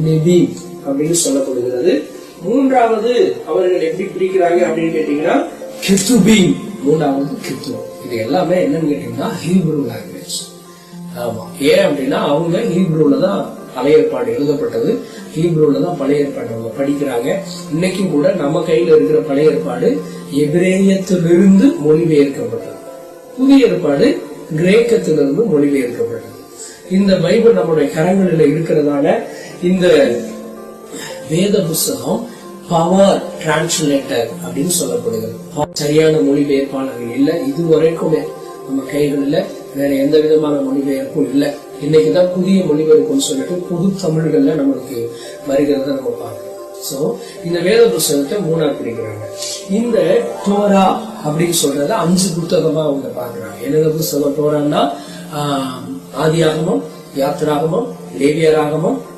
நிதி அப்படின்னு சொல்லப்படுகிறது. மூன்றாவது அவர்கள் எப்படி பிரிக்கிறாங்க அப்படின்னு கேட்டீங்கன்னா கெத்துபீம், மூன்றாவது கெத்துவம். இது எல்லாமே என்னன்னு கேட்டீங்கன்னா ஹீப்ரு லாங்குவேஜ். ஆமா, ஏன் அப்படின்னா அவங்க ஹீப்ருல தான் பழைய ஏற்பாடு எழுதப்பட்டது, ஹீப்ருல தான் பழைய ஏற்பாடு அவங்க படிக்கிறாங்க. இன்னைக்கும் கூட நம்ம கையில இருக்கிற பழைய ஏற்பாடு எபிரேயத்திலிருந்து மொழிபெயர்க்கப்பட்டது, புதிய ஏற்பாடு கிரேக்கத்திலிருந்து மொழிபெயர்க்கப்பட்டது. இந்த பைபிள் நம்முடைய கரங்களில் இருக்கிறதால இந்த வேத புஸ்தகம் பவர் டிரான்ஸ்லேட்டர் அப்படின்னு சொல்லப்படுகிறது. சரியான மொழிபெயர்ப்பாளர்கள் இல்ல, இதுவரைக்குமே நம்ம கைகளில் வேற எந்த விதமான மொழிபெயர்ப்பும் இல்லை. இன்னைக்குதான் புதிய மொழிபெயர்ப்புன்னு சொல்லிட்டு புது தமிழ்கள்ல நம்மளுக்கு வருகிறத நம்ம பார்க்கிறோம். சோ இந்த வேத புஸ்தகத்தை மூணா பிரிக்கிறாங்க. இந்த டோரா அப்படின்னு சொல்றத 5 புத்தகமா அவங்க பாக்குறாங்க. என்னென்ன புஸ்தகம் டோரான்னா ஆதியாகமம், யாத்திராகமம், லேவியராகமம்,